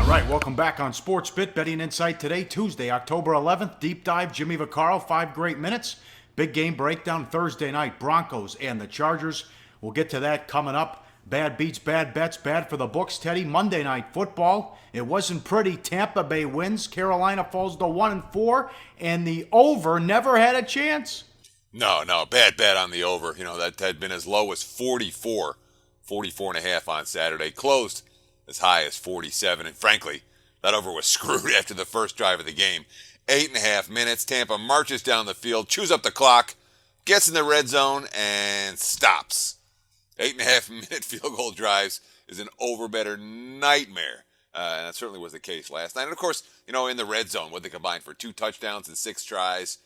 All right, welcome back on Sports Bit Betting Insight today, Tuesday, October 11th. Deep dive, Jimmy Vaccaro, 5 great minutes. Big game breakdown Thursday night, Broncos and the Chargers. We'll get to that coming up. Bad beats, bad bets, bad for the books, Teddy. Monday night football. It wasn't pretty. Tampa Bay wins. Carolina falls to 1-4, and the over never had a chance. No, bad bet on the over. That had been as low as 44 and a half on Saturday. Closed as high as 47, and frankly, that over was screwed after the first drive of the game. 8.5 minutes, Tampa marches down the field, chews up the clock, gets in the red zone, and stops. 8.5 minute field goal drives is an over-better nightmare. And that certainly was the case last night. And of course, in the red zone, what they combined for 2 touchdowns and 6 tries.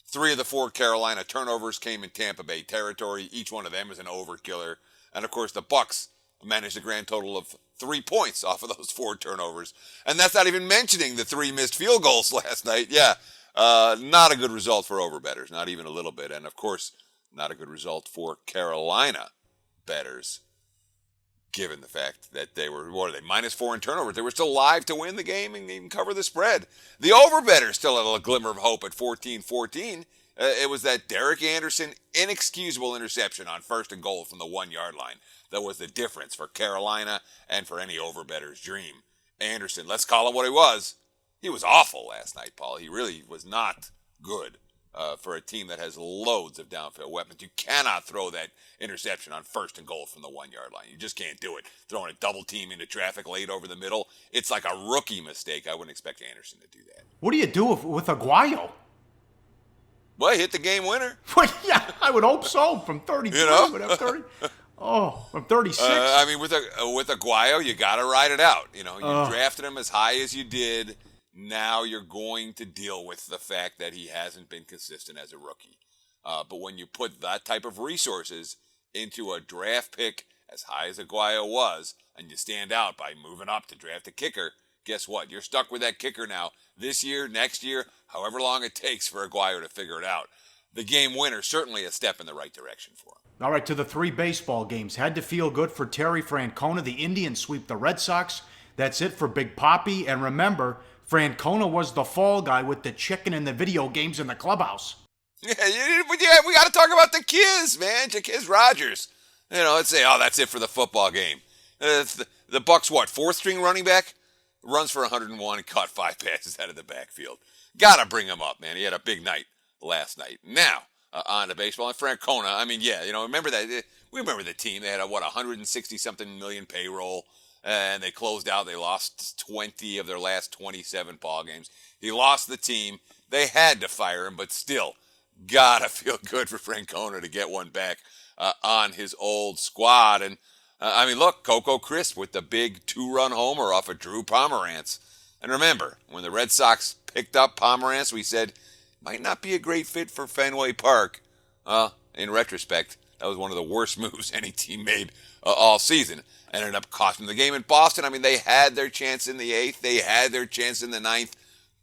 3 of the 4 Carolina turnovers came in Tampa Bay territory. Each one of them is an overkiller. And of course, the Bucs managed a grand total of 3 points off of those 4 turnovers. And that's not even mentioning the 3 missed field goals last night. Yeah, not a good result for overbettors, not even a little bit. And of course, not a good result for Carolina bettors, given the fact that they were, -4 in turnovers. They were still live to win the game and even cover the spread. The overbettors still had a glimmer of hope at 14-14. It was that Derek Anderson inexcusable interception on 1st and goal from the 1-yard line that was the difference for Carolina and for any overbetter's dream. Anderson, let's call him what he was. He was awful last night, Paul. He really was not good for a team that has loads of downfield weapons. You cannot throw that interception on 1st and goal from the 1-yard line. You just can't do it. Throwing a double team into traffic late over the middle, it's like a rookie mistake. I wouldn't expect Anderson to do that. What do you do with Aguayo? Well, he hit the game winner. Well, yeah, I would hope so. From 33, but I'm 30. Oh, from 36. With Aguayo, you got to ride it out. You drafted him as high as you did. Now you're going to deal with the fact that he hasn't been consistent as a rookie. But when you put that type of resources into a draft pick as high as Aguayo was, and you stand out by moving up to draft a kicker, guess what? You're stuck with that kicker now this year, next year, however long it takes for Aguayo to figure it out. The game winner, certainly a step in the right direction for him. All right, to the 3 baseball games. Had to feel good for Terry Francona. The Indians sweep the Red Sox. That's it for Big Papi. And remember, Francona was the fall guy with the chicken and the video games in the clubhouse. Yeah, we got to talk about the Kiz, man. Jaquiz Rogers. Let's say, that's it for the football game. The Bucs, 4th-string running back? Runs for 101 and caught 5 passes out of the backfield. Got to bring him up, man. He had a big night last night. Now, on to baseball. And Francona, remember that. We remember the team. They had 160-something million payroll. And they closed out. They lost 20 of their last 27 ball games. He lost the team. They had to fire him, but still, gotta feel good for Francona to get one back on his old squad. And look, Coco Crisp with the big 2-run homer off of Drew Pomerantz. And remember, when the Red Sox picked up Pomerantz, we said might not be a great fit for Fenway Park. In retrospect, that was one of the worst moves any team made all season. Ended up costing the game in Boston. They had their chance in the 8th. They had their chance in the 9th.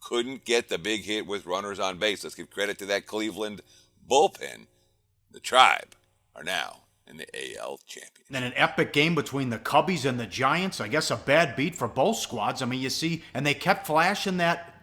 Couldn't get the big hit with runners on base. Let's give credit to that Cleveland bullpen. The Tribe are now in the AL Championship. And an epic game between the Cubbies and the Giants. I guess a bad beat for both squads. You see, and they kept flashing that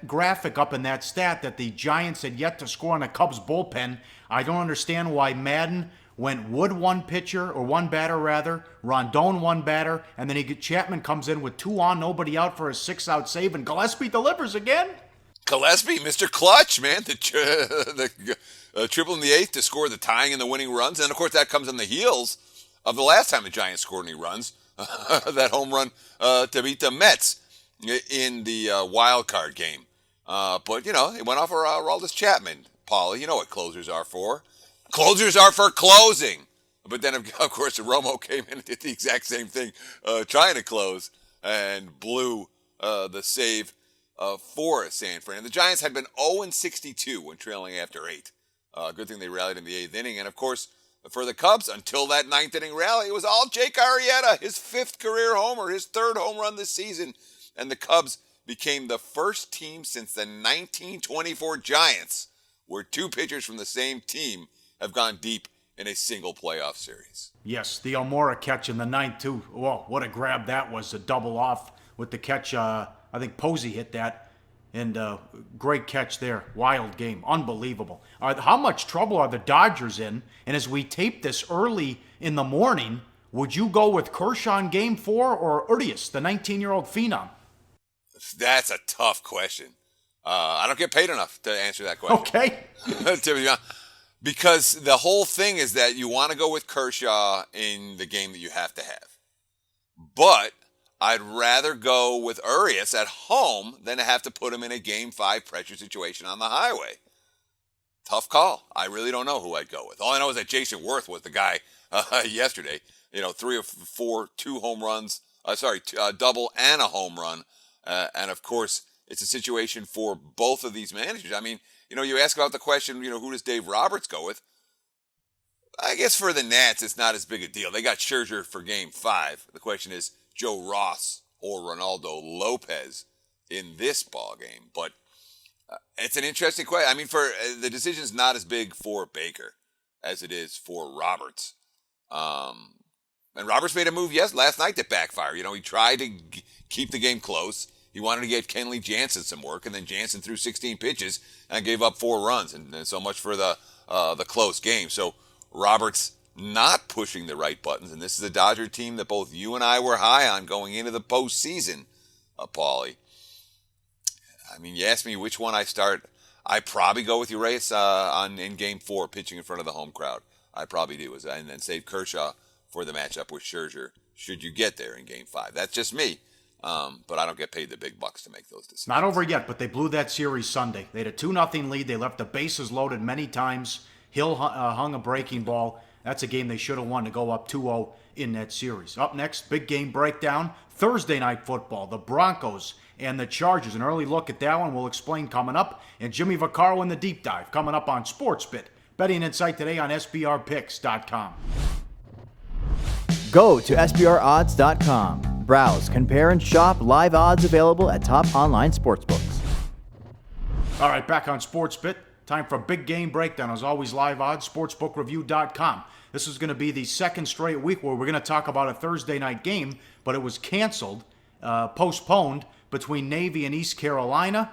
graphic up in that stat that the Giants had yet to score on the Cubs bullpen. I don't understand why Madden went Wood 1 pitcher, or 1 batter rather, Rondon 1 batter, and then Chapman comes in with 2 on, nobody out for a 6-out save, and Gillespie delivers again. Gillespie, Mr. Clutch, man, the triple in the 8th to score the tying and the winning runs, and of course that comes on the heels of the last time the Giants scored any runs, that home run to beat the Mets in the wild card game. But it went off for Aroldis Chapman. Paul, you know what closers are for. Closers are for closing. But then, of course, Romo came in and did the exact same thing, trying to close, and blew the save for San Fran. The Giants had been 0-62 when trailing after 8. Good thing they rallied in the 8th inning. And, of course, for the Cubs, until that 9th inning rally, it was all Jake Arrieta, his 5th career homer, his 3rd home run this season. And the Cubs became the first team since the 1924 Giants where 2 pitchers from the same team have gone deep in a single playoff series. Yes, the Almora catch in the 9th, too. Whoa, what a grab that was, a double off with the catch. I think Posey hit that, and great catch there. Wild game, unbelievable. How much trouble are the Dodgers in? And as we tape this early in the morning, would you go with Kershaw in Game 4 or Urias, the 19-year-old phenom? That's a tough question. I don't get paid enough to answer that question. Okay. To be honest. Because the whole thing is that you want to go with Kershaw in the game that you have to have. But I'd rather go with Urias at home than to have to put him in a Game 5 pressure situation on the highway. Tough call. I really don't know who I'd go with. All I know is that Jason Worth was the guy yesterday. 3 or 4, 2 home runs. Double and a home run. And, of course, it's a situation for both of these managers. I mean, you ask about the question, who does Dave Roberts go with? I guess for the Nats, it's not as big a deal. They got Scherzer for Game 5. The question is Joe Ross or Ronaldo Lopez in this ball game. But it's an interesting question. I mean, the decision's not as big for Baker as it is for Roberts. And Roberts made a move last night that backfired. He tried to keep the game close. He wanted to get Kenley Jansen some work, and then Jansen threw 16 pitches and gave up 4 runs, and so much for the close game. So Roberts not pushing the right buttons, and this is a Dodger team that both you and I were high on going into the postseason, Paulie. I mean, you asked me which one I start. I probably go with Urias in Game 4, pitching in front of the home crowd. I probably do, and then save Kershaw for the matchup with Scherzer, should you get there in Game 5. That's just me. But I don't get paid the big bucks to make those decisions. Not over yet, but they blew that series Sunday. They had a 2-0 lead. They left the bases loaded many times. Hill hung a breaking ball. That's a game they should have won to go up 2-0 in that series. Up next, big game breakdown. Thursday night football. The Broncos and the Chargers. An early look at that one we'll explain coming up. And Jimmy Vaccaro in the deep dive coming up on SportsBit. Betting Insight today on SBRPicks.com. Go to SBROdds.com. Browse, compare, and shop live odds available at top online sportsbooks. All right, back on SportsBit. Time for a big game breakdown. As always, live odds, sportsbookreview.com. This is going to be the second straight week where we're going to talk about a Thursday night game, but it was canceled, postponed between Navy and East Carolina.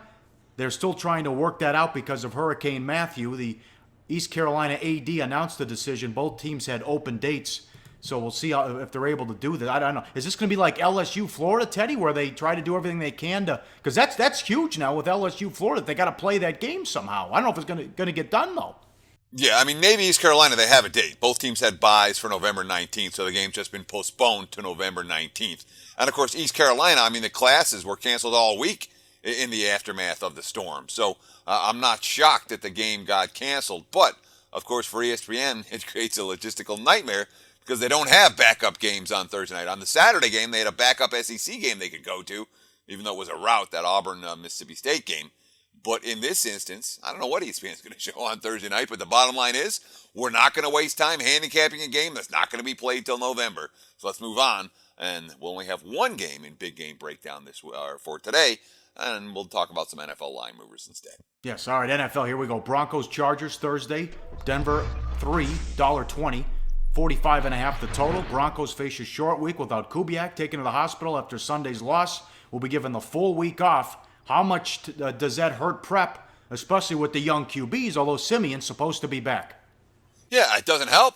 They're still trying to work that out because of Hurricane Matthew. The East Carolina AD announced the decision. Both teams had open dates. So we'll see if they're able to do that. I don't know. Is this going to be like LSU Florida, Teddy, where they try to do everything they can to? Because that's huge now with LSU Florida. They got to play that game somehow. I don't know if it's going to get done though. Yeah, I mean, Navy, East Carolina, they have a date. Both teams had byes for November 19th, so the game's just been postponed to November 19th. And of course, East Carolina, I mean, the classes were canceled all week in the aftermath of the storm. So I'm not shocked that the game got canceled. But of course, for ESPN, it creates a logistical nightmare, because they don't have backup games on Thursday night. On the Saturday game, they had a backup SEC game they could go to, even though it was a rout, that Auburn-Mississippi State game. But in this instance, I don't know what ESPN is going to show on Thursday night, but the bottom line is we're not going to waste time handicapping a game that's not going to be played till November. So let's move on, and we'll only have one game in Big Game Breakdown for today, and we'll talk about some NFL line movers instead. Yes, all right, NFL, here we go. Broncos-Chargers Thursday, Denver $3, $1.20. 45.5 the total. Broncos face a short week without Kubiak, taken to the hospital after Sunday's loss. Will be given the full week off. How much does that hurt prep, especially with the young QBs, although Simeon's supposed to be back? Yeah, it doesn't help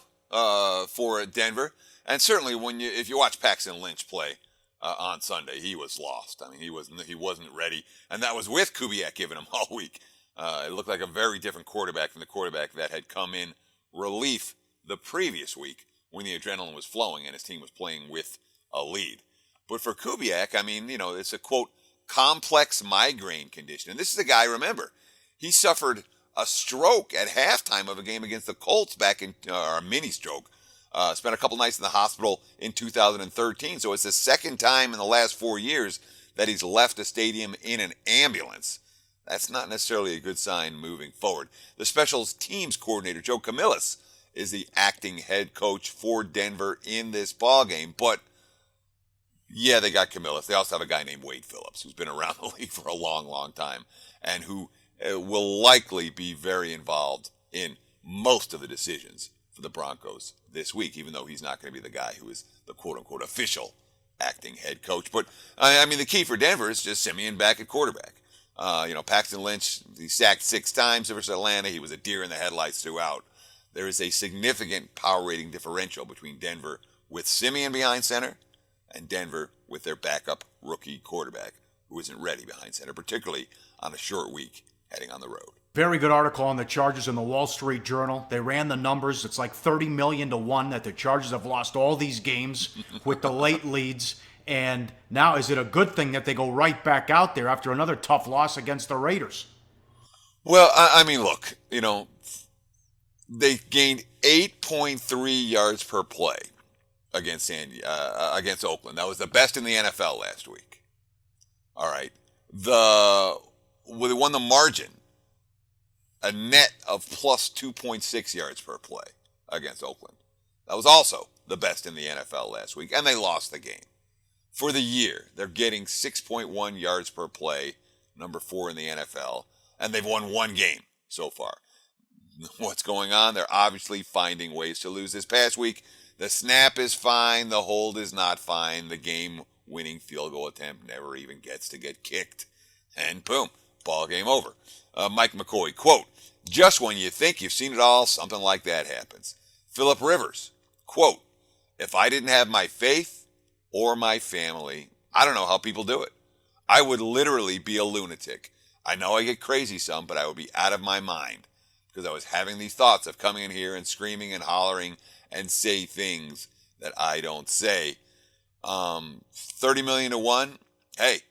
for Denver. And certainly if you watch Paxton Lynch play on Sunday, he was lost. I mean, he wasn't ready. And that was with Kubiak giving him all week. It looked like a very different quarterback than the quarterback that had come in relief the previous week when the adrenaline was flowing and his team was playing with a lead. But for Kubiak, I mean, it's a, quote, complex migraine condition. And this is a guy, remember, he suffered a stroke at halftime of a game against the Colts back in, or a mini stroke. Spent a couple nights in the hospital in 2013. So it's the second time in the last 4 years that he's left a stadium in an ambulance. That's not necessarily a good sign moving forward. The specials teams coordinator, Joe Camillus, is the acting head coach for Denver in this ballgame. But, yeah, they got Camillus. They also have a guy named Wade Phillips, who's been around the league for a long, long time, and who will likely be very involved in most of the decisions for the Broncos this week, even though he's not going to be the guy who is the quote-unquote official acting head coach. But, I mean, the key for Denver is just Simeon back at quarterback. Paxton Lynch, he sacked 6 times versus Atlanta. He was a deer in the headlights throughout. There is a significant power rating differential between Denver with Simeon behind center and Denver with their backup rookie quarterback who isn't ready behind center, particularly on a short week heading on the road. Very good article on the Chargers in the Wall Street Journal. They ran the numbers. It's like 30 million to 1 that the Chargers have lost all these games with the late leads. And now is it a good thing that they go right back out there after another tough loss against the Raiders? Well, I mean, look, they gained 8.3 yards per play against Oakland. That was the best in the NFL last week. All right. They won the margin, a net of plus 2.6 yards per play against Oakland. That was also the best in the NFL last week, and they lost the game. For the year, they're getting 6.1 yards per play, number 4 in the NFL, and they've won 1 game so far. What's going on? They're obviously finding ways to lose. This past week, the snap is fine, the hold is not fine, the game-winning field goal attempt never even gets to get kicked. And boom, ball game over. Mike McCoy, quote, "Just when you think you've seen it all, something like that happens." Phillip Rivers, quote, "If I didn't have my faith or my family, I don't know how people do it. I would literally be a lunatic. I know I get crazy some, but I would be out of my mind because I was having these thoughts of coming in here and screaming and hollering and say things that I don't say." 30 million to 1. Hey,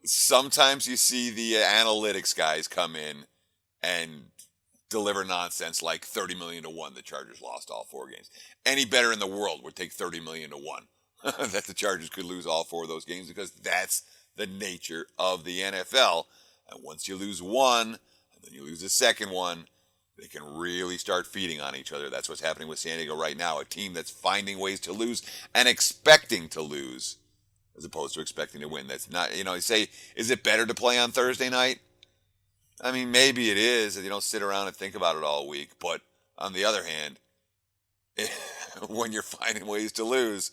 sometimes you see the analytics guys come in and deliver nonsense like 30 million to 1 the Chargers lost all 4 games. Any better in the world would take 30 million to 1 that the Chargers could lose all 4 of those games, because that's the nature of the NFL. And once you lose one and then you lose the second one, they can really start feeding on each other. That's what's happening with San Diego right now, a team that's finding ways to lose and expecting to lose as opposed to expecting to win. That's not, you say, is it better to play on Thursday night? I mean, maybe it is, and you don't sit around and think about it all week. But on the other hand, when you're finding ways to lose,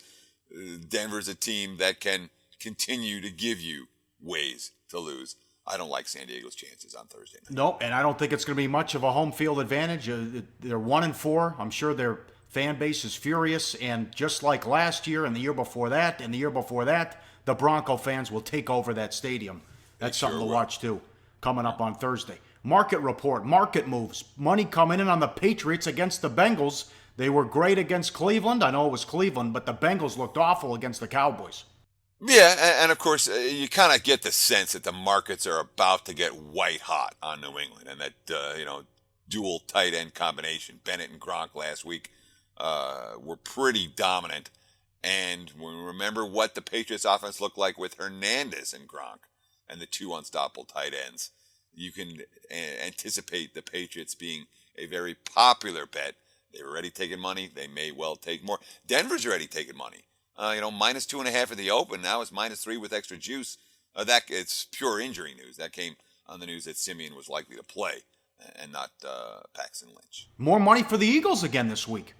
Denver's a team that can continue to give you ways to lose. I don't like San Diego's chances on Thursday night. No, and I don't think it's going to be much of a home field advantage. They're 1-4. I'm sure their fan base is furious, and just like last year and the year before that and the year before that, the Bronco fans will take over that stadium. That's something to watch too, coming up on Thursday. Market report, market moves, money coming in on the Patriots against the Bengals. They were great against Cleveland. I know it was Cleveland, but the Bengals looked awful against the Cowboys. Yeah, and of course, you kind of get the sense that the markets are about to get white hot on New England, and that, dual tight end combination, Bennett and Gronk last week, were pretty dominant. And when we remember what the Patriots offense looked like with Hernandez and Gronk and the 2 unstoppable tight ends, you can anticipate the Patriots being a very popular bet. They were already taking money. They may well take more. Denver's already taking money. Minus 2.5 at the open. Now it's -3 with extra juice. It's pure injury news. That came on the news that Simeon was likely to play and not Paxton Lynch. More money for the Eagles again this week.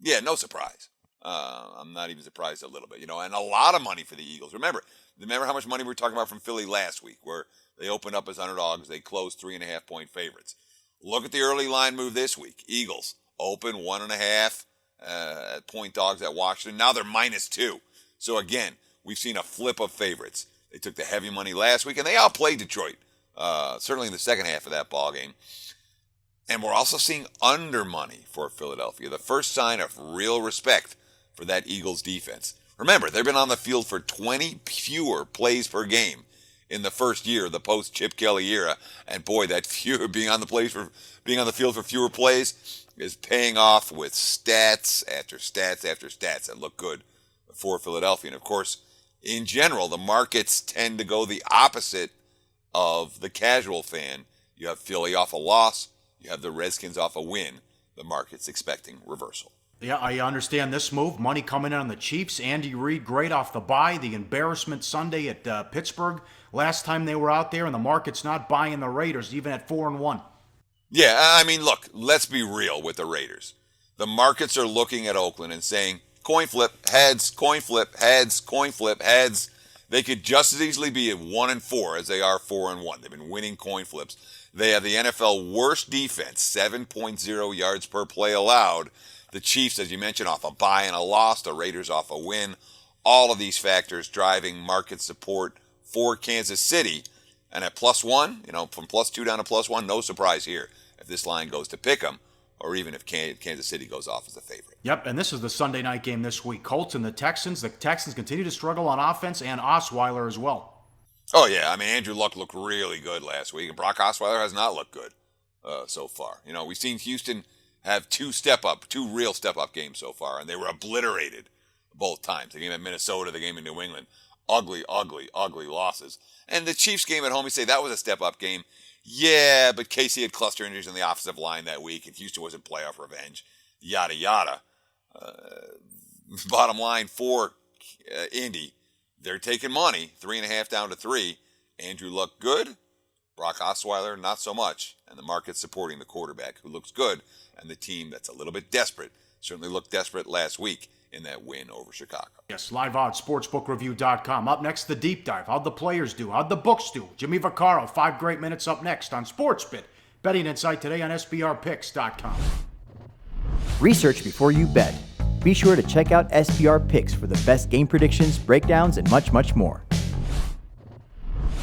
Yeah, no surprise. I'm not even surprised a little bit, and a lot of money for the Eagles. Remember how much money we were talking about from Philly last week, where they opened up as underdogs. They closed 3.5-point favorites. Look at the early line move this week. Eagles open 1.5 point dogs at Washington. Now they're -2. So again, we've seen a flip of favorites. They took the heavy money last week, and they outplayed Detroit, certainly in the second half of that ball game. And we're also seeing under money for Philadelphia, the first sign of real respect for that Eagles defense. Remember, they've been on the field for 20 fewer plays per game in the first year of the post-Chip Kelly era. And boy, that being on the field for fewer plays is paying off with stats after stats after stats that look good for Philadelphia. And of course, in general, the markets tend to go the opposite of the casual fan. You have Philly off a loss. You have the Redskins off a win. The market's expecting reversal. Yeah, I understand this move. Money coming in on the Chiefs. Andy Reid, great off the bye. The embarrassment Sunday at Pittsburgh. Last time they were out there, and the market's not buying the Raiders, even at 4-1. Yeah, I mean, look, let's be real with the Raiders. The markets are looking at Oakland and saying, coin flip, heads, coin flip, heads, coin flip, heads. They could just as easily be at 1-4 as they are 4-1. They've been winning coin flips. They have the NFL worst defense, 7.0 yards per play allowed. The Chiefs, as you mentioned, off a bye and a loss. The Raiders off a win. All of these factors driving market support for Kansas City. And at +1, from +2 down to +1, no surprise here if this line goes to pick 'em, or even if Kansas City goes off as a favorite. Yep, and this is the Sunday night game this week. Colts and the Texans. The Texans continue to struggle on offense, and Osweiler as well. Oh, yeah. I mean, Andrew Luck looked really good last week, and Brock Osweiler has not looked good so far. We've seen Houston have two real step-up games so far, and they were obliterated both times. The game at Minnesota, the game in New England. Ugly, ugly, ugly losses. And the Chiefs game at home, you say that was a step-up game. Yeah, but Casey had cluster injuries on the offensive line that week, and Houston was in playoff revenge. Yada, yada. Bottom line for Indy, they're taking money, 3.5 down to 3. Andrew Luck good, Brock Osweiler not so much, and the market's supporting the quarterback who looks good, and the team that's a little bit desperate, certainly looked desperate last week in that win over Chicago. Yes, live odds, sportsbookreview.com. Up next, the deep dive. How'd the players do? How'd the books do? Jimmy Vaccaro, 5 great minutes up next on SportsBit. Betting Insight today on SBRpicks.com. Research before you bet. Be sure to check out SBR Picks for the best game predictions, breakdowns, and much, much more.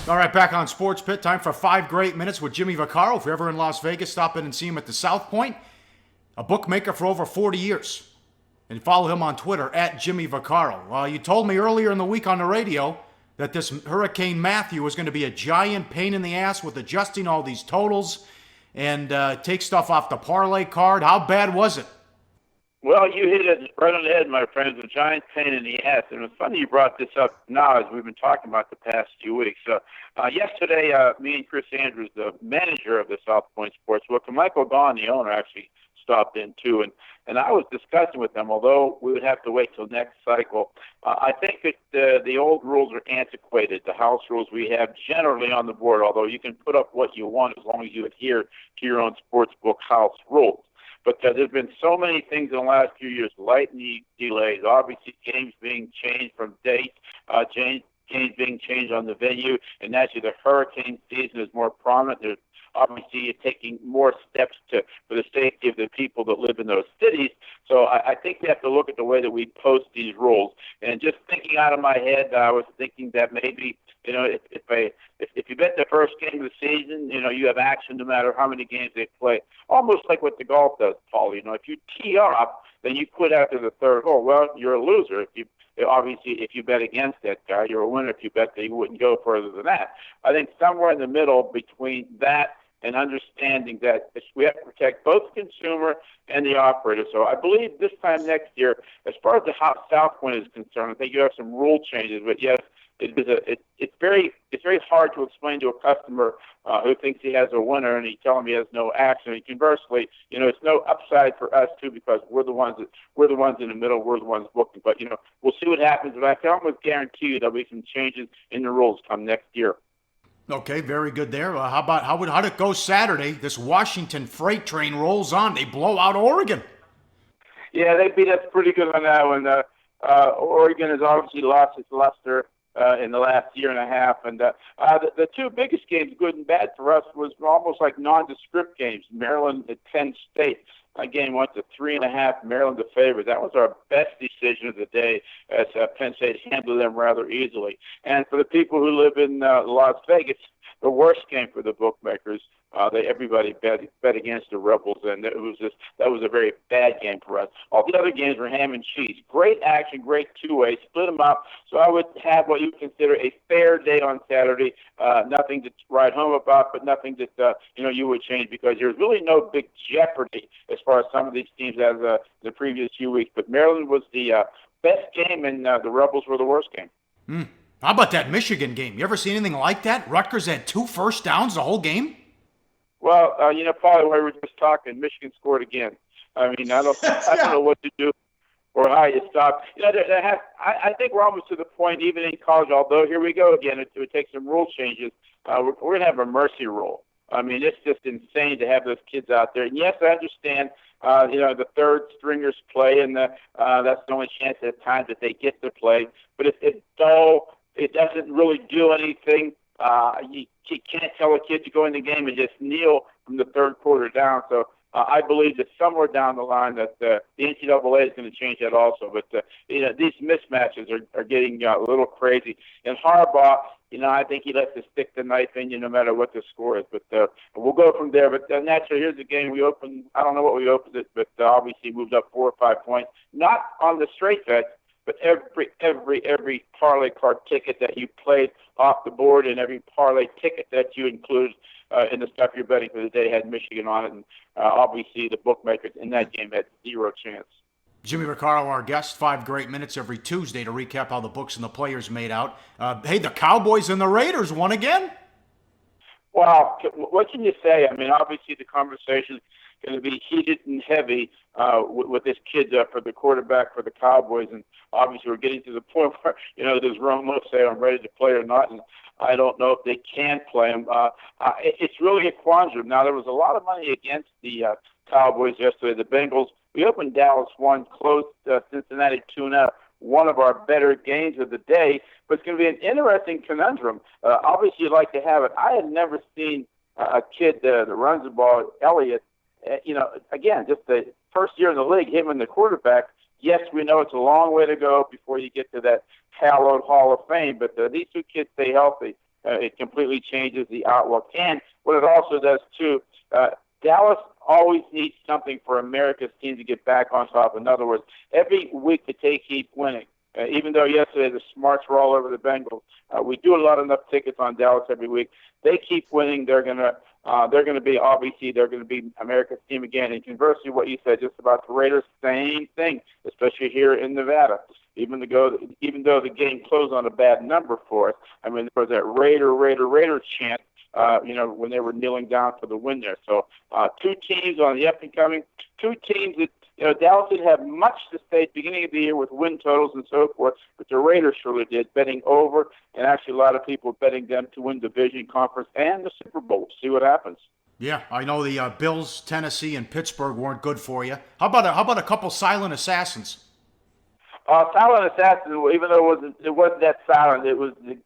All right, back on Sports Pit. Time for 5 great minutes with Jimmy Vaccaro. If you're ever in Las Vegas, stop in and see him at the South Point. A bookmaker for over 40 years. And follow him on Twitter at Jimmy Vaccaro. Well, you told me earlier in the week on the radio that this Hurricane Matthew was going to be a giant pain in the ass with adjusting all these totals and take stuff off the parlay card. How bad was it? Well, you hit it right on the head, my friends. A giant pain in the ass. And it's funny you brought this up now as we've been talking about the past few weeks. Yesterday, me and Chris Andrews, the manager of the South Point Sportsbook, and Michael Gaughan, the owner, actually stopped in too. And I was discussing with them, although we would have to wait till next cycle, I think that the old rules are antiquated, the house rules we have generally on the board, although you can put up what you want as long as you adhere to your own sportsbook house rules. But there's been so many things in the last few years, lightning delays, obviously games being changed from dates, games being changed on the venue, and actually the hurricane season is more prominent. There's obviously taking more steps for the safety of the people that live in those cities. So I think we have to look at the way that we post these rules. And just thinking out of my head, I was thinking that maybe, if you bet the first game of the season, you have action no matter how many games they play. Almost like what the golf does, Paul. If you tee up, then you quit after the third hole. Well, you're a loser. If you bet against that guy, you're a winner if you bet that you wouldn't go further than that. I think somewhere in the middle between that and understanding that we have to protect both the consumer and the operator. So I believe this time next year, as far as the South Point is concerned, I think you have some rule changes. But yes, it's very hard to explain to a customer who thinks he has a winner and you tell him he has no action. And conversely, it's no upside for us too because we're the ones in the middle. We're the ones booking. But we'll see what happens. But I can almost guarantee you there'll be some changes in the rules come next year. Okay, very good there. How'd it go Saturday? This Washington freight train rolls on. They blow out Oregon. Yeah, they beat us pretty good on that one. Oregon has obviously lost its luster in the last year and a half. And the two biggest games, good and bad for us, was almost like nondescript games. Maryland at Penn State. That game went to 3.5. Maryland the favorite. That was our best decision of the day as Penn State handled them rather easily. And for the people who live in Las Vegas, the worst game for the bookmakers. Everybody bet against the Rebels, and that was a very bad game for us. All the other games were ham and cheese. Great action, great two-way, split them up. So I would have what you would consider a fair day on Saturday. Nothing to write home about, but nothing that you would change because there's really no big jeopardy as far as some of these teams as the previous few weeks. But Maryland was the best game, and the Rebels were the worst game. How about that Michigan game? You ever see anything like that? Rutgers had 2 first downs the whole game? Well, Paul, the way we were just talking, Michigan scored again. I mean, I don't know what to do or how you stop. I think we're almost to the point, even in college, although here we go again, it would take some rule changes. We're going to have a mercy rule. I mean, it's just insane to have those kids out there. And yes, I understand, the third stringers play, and that's the only chance at times that they get to play. But it's dull. It doesn't really do anything. You can't tell a kid to go in the game and just kneel from the third quarter down. So I believe that somewhere down the line that the NCAA is going to change that also. But these mismatches are getting a little crazy. And Harbaugh, I think he lets us stick the knife in you no matter what the score is. But we'll go from there. But naturally, here's the game we opened. I don't know what we opened it, but obviously moved up 4 or 5 points. Not on the straight bet, but every parlay card ticket that you played off the board and every parlay ticket that you included in the stuff you're betting for the day had Michigan on it. And obviously the bookmakers in that game had zero chance. Jimmy Vaccaro, our guest, 5 great minutes every Tuesday to recap how the books and the players made out. Hey, the Cowboys and the Raiders won again? Well, what can you say? I mean, obviously the conversation is going to be heated and heavy with this kid for the quarterback for the Cowboys. And obviously we're getting to the point where, does Romo say I'm ready to play or not? And I don't know if they can play him. It's really a quandrum. Now, there was a lot of money against the Cowboys yesterday. The Bengals, we opened Dallas 1, closed Cincinnati 2-0. One of our better games of the day, but it's going to be an interesting conundrum. Obviously, you'd like to have it. I had never seen a kid that runs the ball, Elliott, again, just the first year in the league, him and the quarterback. Yes, we know it's a long way to go before you get to that hallowed Hall of Fame, but these two kids stay healthy. It completely changes the outlook. And what it also does, too, Dallas always needs something for America's team to get back on top. In other words, every week that they keep winning, even though yesterday the smarts were all over the Bengals, we do a lot of enough tickets on Dallas every week. They keep winning. They're gonna be America's team again. And conversely, what you said just about the Raiders, same thing, especially here in Nevada. Even though the game closed on a bad number for us, I mean, there was that Raider chant. When they were kneeling down for the win there. So 2 teams on the up and coming, 2 teams that Dallas didn't have much to say at the beginning of the year with win totals and so forth, but the Raiders surely did, betting over, and actually a lot of people betting them to win division, conference, and the Super Bowl. See what happens. Yeah, I know the Bills, Tennessee, and Pittsburgh weren't good for you. How about a couple silent assassins? Silent assassin, even though it wasn't that silent, it was the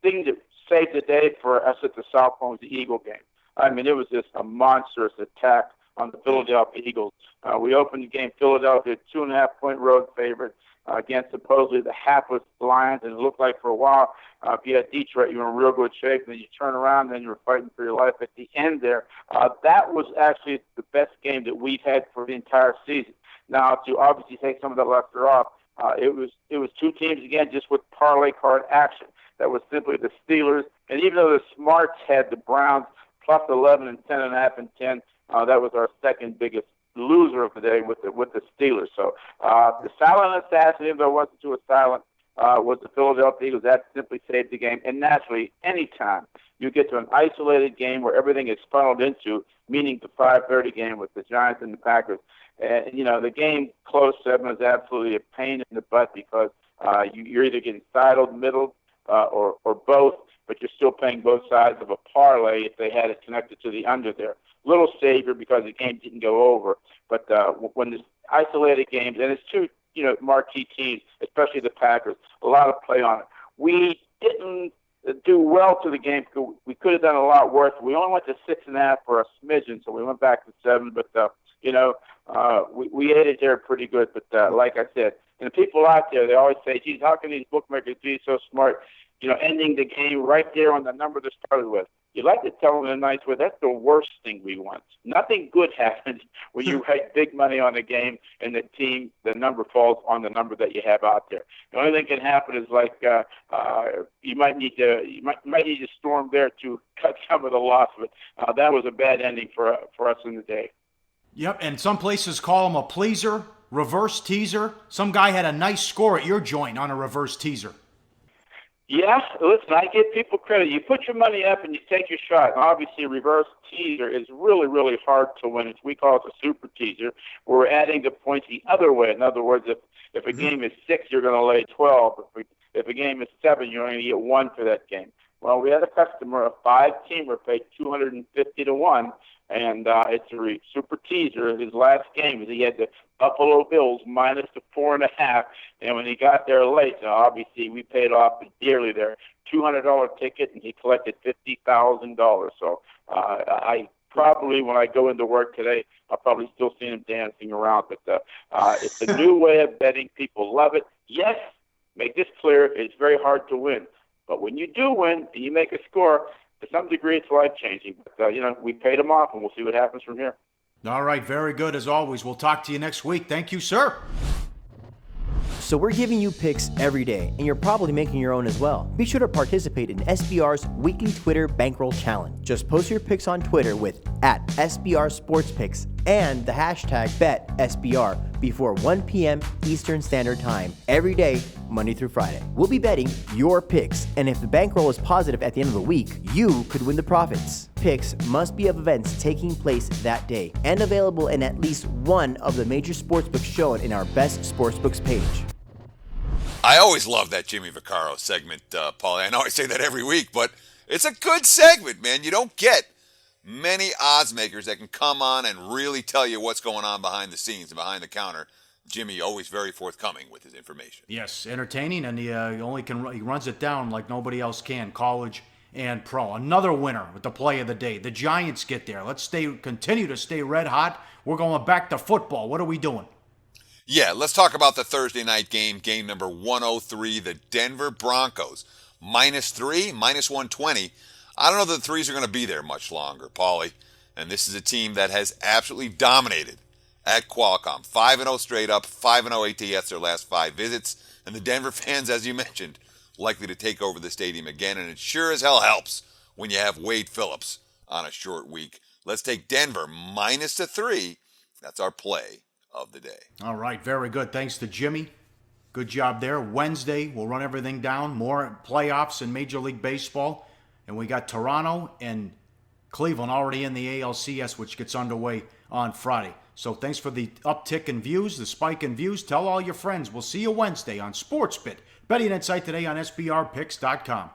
thing that saved the day for us at the South Point was the Eagle game. I mean, it was just a monstrous attack on the Philadelphia Eagles. We opened the game, Philadelphia, 2.5-point road favorite against supposedly the hapless Lions, and it looked like for a while, if you had Detroit, you were in real good shape, and then you turn around, and then you were fighting for your life at the end there. That was actually the best game that we've had for the entire season. Now, to obviously take some of the luster off, it was 2 teams, again, just with parlay card action. That was simply the Steelers. And even though the Smarts had the Browns plus 11 and 10.5 and 10, that was our second biggest loser of the day with the Steelers. So the silent assassin, even though it wasn't too silent, was the Philadelphia Eagles. That simply saved the game. And naturally, anytime you get to an isolated game where everything is funneled into, meaning the 5:30 game with the Giants and the Packers, the game close 7 is absolutely a pain in the butt because you're either getting sidled, middled, or both, but you're still paying both sides of a parlay if they had it connected to the under there. Little savior because the game didn't go over, but when there's isolated games, and it's 2 marquee teams, especially the Packers, a lot of play on it. We didn't do well to the game. We could have done a lot worse. We only went to 6.5 for a smidgen, so we went back to 7, but we ate it there pretty good. But like I said, and the people out there, they always say, geez, how can these bookmakers be so smart, ending the game right there on the number they started with? You like to tell them in a nice way, that's the worst thing we want. Nothing good happens when you write big money on a game and the number falls on the number that you have out there. The only thing that can happen is like you might need to storm there to cut some of the loss. But that was a bad ending for us in the day. Yep, and some places call them a pleaser, reverse teaser. Some guy had a nice score at your joint on a reverse teaser. Yeah, listen, I give people credit. You put your money up and you take your shot. And obviously, reverse teaser is really, really hard to win. We call it a super teaser. We're adding the points the other way. In other words, if a game is 6, you're going to lay 12. If a game is 7, you're only going to get 1 for that game. Well, we had a customer, a 5-teamer, paid 250 to 1, and it's a super teaser. His last game, he had the Buffalo Bills minus the 4.5, and when he got there late, obviously we paid off dearly there. $200 ticket, and he collected $50,000. So I probably, when I go into work today, I'll probably still see him dancing around. But it's a new way of betting. People love it. Yes, make this clear, it's very hard to win. But when you do win and you make a score, to some degree it's life-changing. But, we paid him off, and we'll see what happens from here. All right, very good as always. We'll talk to you next week. Thank you, sir. So we're giving you picks every day, and you're probably making your own as well. Be sure to participate in SBR's weekly Twitter Bankroll Challenge. Just post your picks on Twitter with @SBRSportsPicks and the hashtag BetSBR before 1 p.m. Eastern Standard Time every day, Monday through Friday. We'll be betting your picks, and if the bankroll is positive at the end of the week, you could win the profits. Picks must be of events taking place that day and available in at least one of the major sportsbooks shown in our Best Sportsbooks page. I always love that Jimmy Vaccaro segment, Paulie. I know I say that every week, but it's a good segment, man. You don't get many odds makers that can come on and really tell you what's going on behind the scenes and behind the counter. Jimmy always very forthcoming with his information. Yes, entertaining, and he runs it down like nobody else can, college and pro. Another winner with the play of the day. The Giants get there. Let's continue to stay red hot. We're going back to football. What are we doing? Yeah, let's talk about the Thursday night game number 103, the Denver Broncos. -3, -120. I don't know that the threes are going to be there much longer, Paulie. And this is a team that has absolutely dominated at Qualcomm. 5-0 straight up, 5-0 ATS their last 5 visits. And the Denver fans, as you mentioned, likely to take over the stadium again. And it sure as hell helps when you have Wade Phillips on a short week. Let's take Denver -3. That's our play of the day. All right, very good. Thanks to Jimmy. Good job there. Wednesday, we'll run everything down. More playoffs in Major League Baseball. And we got Toronto and Cleveland already in the ALCS, which gets underway on Friday. So thanks for the uptick in views, the spike in views. Tell all your friends. We'll see you Wednesday on SportsBit. Betting Insight today on SBRPicks.com.